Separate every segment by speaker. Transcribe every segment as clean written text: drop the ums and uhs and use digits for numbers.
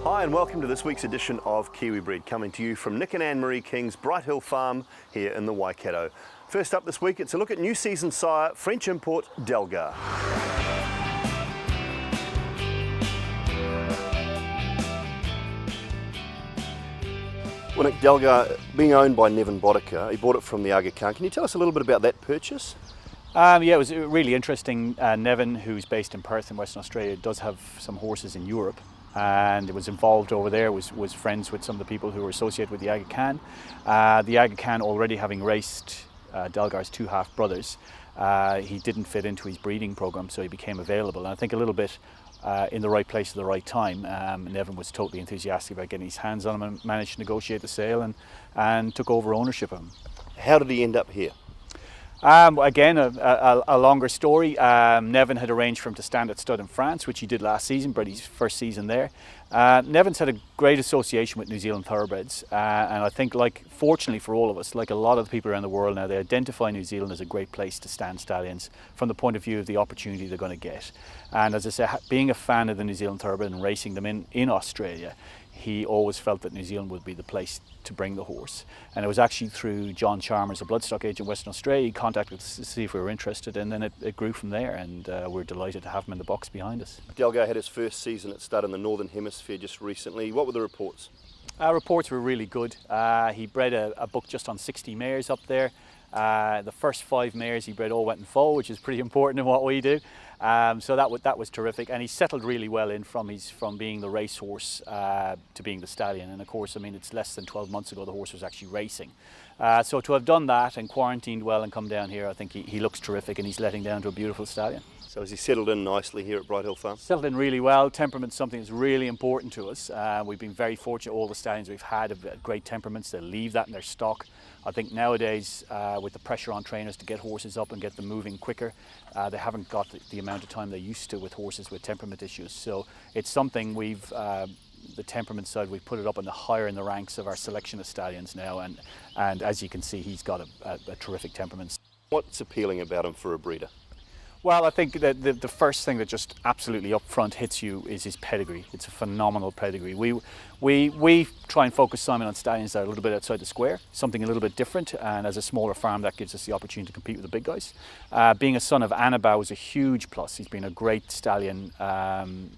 Speaker 1: Hi and welcome to this week's edition of Kiwi Bred, coming to you from Nick and Anne-Marie King's Brighthill Farm here in the Waikato. First up this week, it's a look at new season sire French import Dalghar. Well, Nick, Dalghar being owned by Nevin Boddicker, he bought it from the Aga Khan. Can you tell us a little bit about that purchase?
Speaker 2: Yeah, it was really interesting. Nevin, who's based in Perth in Western Australia, does have some horses in Europe, and it was involved over there, was friends with some of the people who were associated with the Aga Khan. The Aga Khan, already having raced Dalghar's two half-brothers, he didn't fit into his breeding program, so he became available. And I think a little bit in the right place at the right time. Nevin was totally enthusiastic about getting his hands on him and managed to negotiate the sale and took over ownership of him.
Speaker 1: How did he end up here?
Speaker 2: Again, a longer story. Nevin had arranged for him to stand at stud in France, which he did last season, bred his first season there. Nevin's had a great association with New Zealand thoroughbreds, and I think, fortunately for all of us, like a lot of the people around the world now, they identify New Zealand as a great place to stand stallions from the point of view of the opportunity they're going to get. And as I say, being a fan of the New Zealand thoroughbred and racing them in Australia, he always felt that New Zealand would be the place to bring the horse. And it was actually through John Chalmers, a bloodstock agent in Western Australia, he contacted us to see if we were interested, and then it grew from there, and we're delighted to have him in the box behind us.
Speaker 1: Dalghar had his first season at stud in the Northern Hemisphere just recently. What were the reports?
Speaker 2: Reports were really good. He bred a buck just on 60 mares up there. The first 5 mares he bred all went in foal, which is pretty important in what we do. So that was terrific, and he settled really well in from being the racehorse to being the stallion. And of course, I mean, it's less than 12 months ago the horse was actually racing. So to have done that and quarantined well and come down here, I think he looks terrific, and he's letting down to a beautiful stallion.
Speaker 1: So has he settled in nicely here at Brighthill Farm?
Speaker 2: Settled in really well. Temperament's something that's really important to us. We've been very fortunate. All the stallions we've had have great temperaments. They leave that in their stock. I think nowadays, with the pressure on trainers to get horses up and get them moving quicker, they haven't got the amount of time they used to with horses with temperament issues. So it's something the temperament side, we've put it up higher in the ranks of our selection of stallions now, and as you can see, he's got a terrific temperament.
Speaker 1: What's appealing about him for a breeder?
Speaker 2: Well, I think that the first thing that just absolutely up front hits you is his pedigree. It's a phenomenal pedigree. We try and focus, Simon, on stallions that are a little bit outside the square, something a little bit different, and as a smaller farm that gives us the opportunity to compete with the big guys. Being a son of Annabelle was a huge plus. He's been a great stallion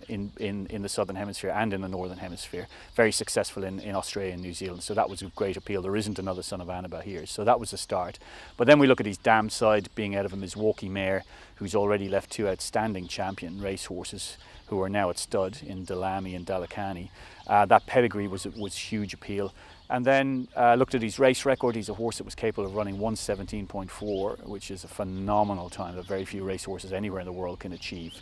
Speaker 2: in the Southern Hemisphere and in the Northern Hemisphere, very successful in Australia and New Zealand, so that was a great appeal. There isn't another son of Annabelle here, so that was a start. But then we look at his dam side, being out of a Milwaukee mare, who's already left 2 outstanding champion racehorses who are now at stud in Dalami and Dalakani. That pedigree was huge appeal. And then looked at his race record. He's a horse that was capable of running 1:17.4, which is a phenomenal time that very few racehorses anywhere in the world can achieve.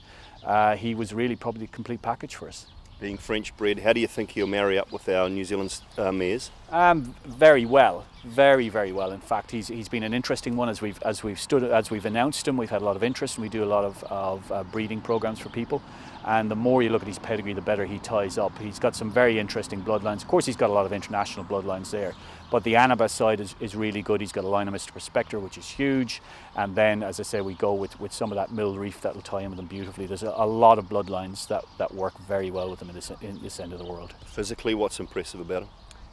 Speaker 2: He was really probably a complete package for us.
Speaker 1: Being French bred, how do you think he'll marry up with our New Zealand mares?
Speaker 2: Very well, very well. In fact, he's been an interesting one as we've announced him. We've had a lot of interest, and we do a lot of breeding programs for people. And the more you look at his pedigree, the better he ties up. He's got some very interesting bloodlines. Of course, he's got a lot of international bloodlines there, but the Annabelle side is really good. He's got a line of Mr. Prospector, which is huge. And then, as I say, we go with some of that mill reef that will tie in with them beautifully. There's a lot of bloodlines that work very well with him in this end of the world.
Speaker 1: Physically, what's impressive about him?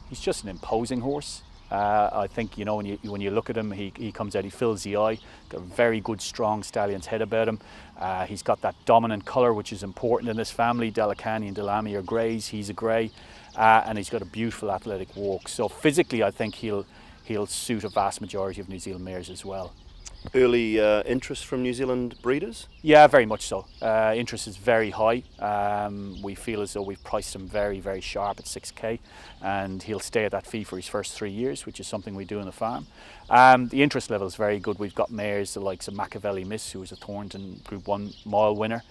Speaker 2: He's just an imposing horse. I think, when you look at him, he comes out, he fills the eye. Got a very good, strong stallion's head about him. He's got that dominant colour, which is important in this family. Dalakani and Dalami are greys. He's a grey, and he's got a beautiful athletic walk. So physically, I think he'll suit a vast majority of New Zealand mares as well.
Speaker 1: Early interest from New Zealand breeders?
Speaker 2: Yeah, very much so. Interest is very high. We feel as though we've priced him very, very sharp at 6k, and he'll stay at that fee for his first 3 years, which is something we do in the farm. The interest level is very good. We've got mares the likes of Machiavelli Miss, who was a Thornton Group 1 mile winner.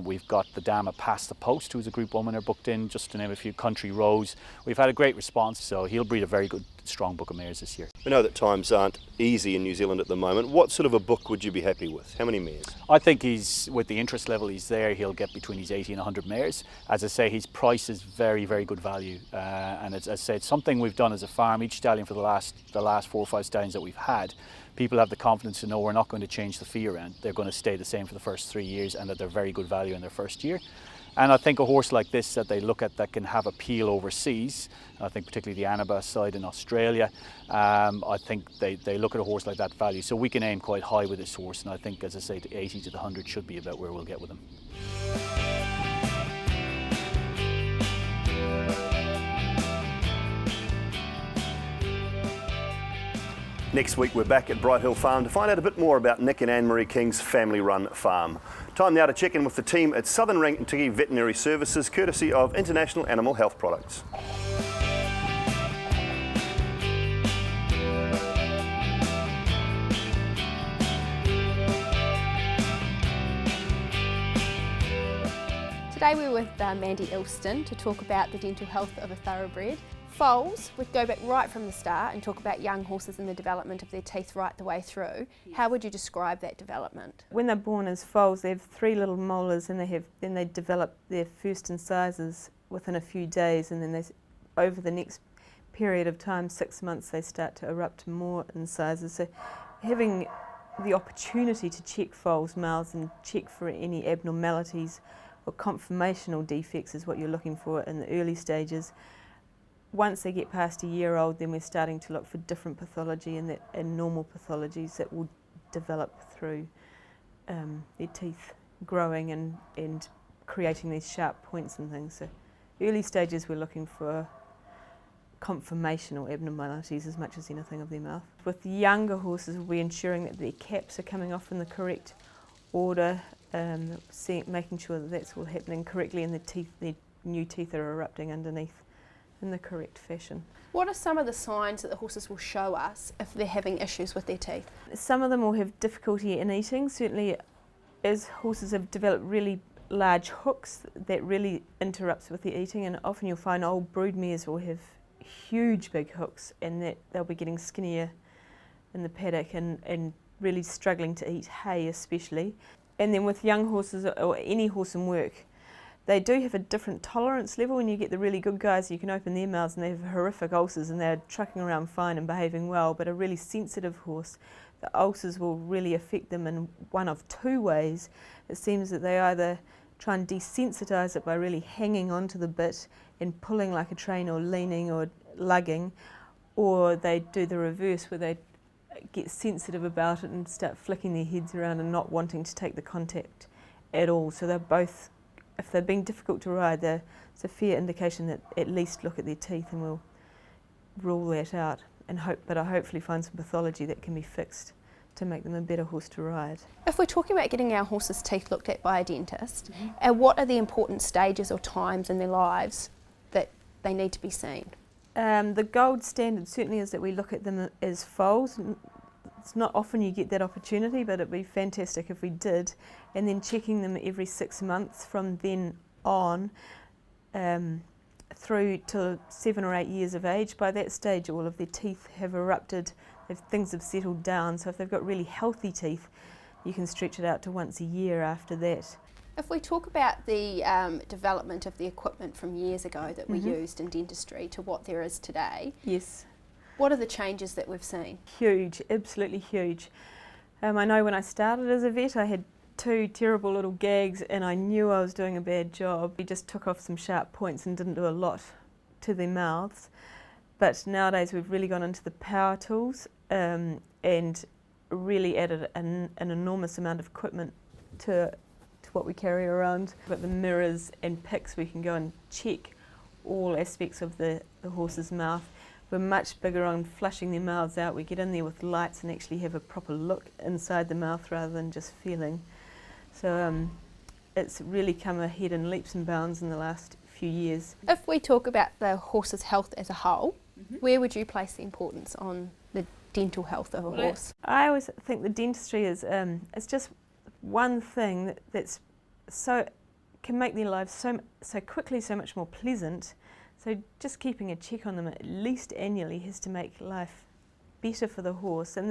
Speaker 2: We've got the Dama Past the Post, who's a Group 1 winner, booked in, just to name a few. Country Rose. We've had a great response, so he'll breed a very good, strong book of mares this year.
Speaker 1: We know that times aren't easy in New Zealand at the moment. What sort of a book would you be happy with? How many mares?
Speaker 2: I think with the interest level he's there, he'll get between his 80 and 100 mares. As I say, his price is very, very good value. And as I said, something we've done as a farm, each stallion for the last 4 or 5 stallions that we've had, people have the confidence to know we're not going to change the fee around. They're going to stay the same for the first 3 years, and that they're very good value in their first year. And I think a horse like this that they look at that can have appeal overseas, I think particularly the Annabah side in Australia, I think they look at a horse like that value. So we can aim quite high with this horse, and I think, as I say, the 80 to the 100 should be about where we'll get with him.
Speaker 1: Next week we're back at Brighthill Farm to find out a bit more about Nick and Anne-Marie King's family-run farm. Time now to check in with the team at South Rangitikei Veterinary Services, courtesy of International Animal Health Products.
Speaker 3: Today we're with Mandy Illston to talk about the dental health of a thoroughbred. Foals, we'd go back right from the start and talk about young horses and the development of their teeth right the way through. How would you describe that development?
Speaker 4: When they're born as foals, they have 3 little molars, and then they develop their first incisors within a few days, and then over the next period of time, 6 months, they start to erupt more incisors. So having the opportunity to check foals' mouths and check for any abnormalities or conformational defects is what you're looking for in the early stages. Once they get past a year old, then we're starting to look for different pathology and normal pathologies that will develop through their teeth growing and creating these sharp points and things. So early stages we're looking for conformational abnormalities as much as anything of their mouth. With the younger horses, we're ensuring that their caps are coming off in the correct order, making sure that that's all happening correctly, and their new teeth are erupting underneath in the correct fashion.
Speaker 3: What are some of the signs that the horses will show us if they're having issues with their teeth?
Speaker 4: Some of them will have difficulty in eating. Certainly as horses have developed really large hooks, that really interrupts with their eating, and often you'll find old broodmares will have huge big hooks, and that they'll be getting skinnier in the paddock and really struggling to eat hay especially. And then with young horses or any horse in work, they do have a different tolerance level. When you get the really good guys, you can open their mouths and they have horrific ulcers and they're trucking around fine and behaving well, but a really sensitive horse, the ulcers will really affect them in one of 2 ways. It seems that they either try and desensitise it by really hanging onto the bit and pulling like a train or leaning or lugging, or they do the reverse where they get sensitive about it and start flicking their heads around and not wanting to take the contact at all. So they're both, if they're being difficult to ride, it's a fair indication that at least look at their teeth, and we'll rule that out and hopefully find some pathology that can be fixed to make them a better horse to ride.
Speaker 3: If we're talking about getting our horses' teeth looked at by a dentist, what are the important stages or times in their lives that they need to be seen?
Speaker 4: The gold standard certainly is that we look at them as foals. It's not often you get that opportunity, but it'd be fantastic if we did. And then checking them every 6 months from then on through to 7 or 8 years of age. By that stage, all of their teeth have erupted, things have settled down. So if they've got really healthy teeth, you can stretch it out to once a year after that.
Speaker 3: If we talk about the development of the equipment from years ago that we used in dentistry to what there is today,
Speaker 4: yes.
Speaker 3: What are the changes that we've seen?
Speaker 4: Huge, absolutely huge. I know when I started as a vet, I had 2 terrible little gags and I knew I was doing a bad job. We just took off some sharp points and didn't do a lot to their mouths. But nowadays we've really gone into the power tools and really added an enormous amount of equipment to what we carry around. But the mirrors and picks, we can go and check all aspects of the horse's mouth. We're much bigger on flushing their mouths out. We get in there with lights and actually have a proper look inside the mouth rather than just feeling. So it's really come ahead in leaps and bounds in the last few years.
Speaker 3: If we talk about the horse's health as a whole, where would you place the importance on the dental health of a horse?
Speaker 4: I always think the dentistry is it's just one thing that's can make their lives so quickly so much more pleasant. So just keeping a check on them at least annually has to make life better for the horse. And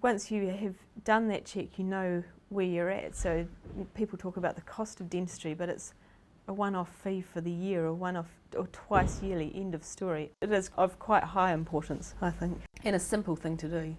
Speaker 4: once you have done that check, you know where you're at. So people talk about the cost of dentistry, but it's a one-off fee for the year or twice yearly, end of story. It is of quite high importance, I think, and a simple thing to do.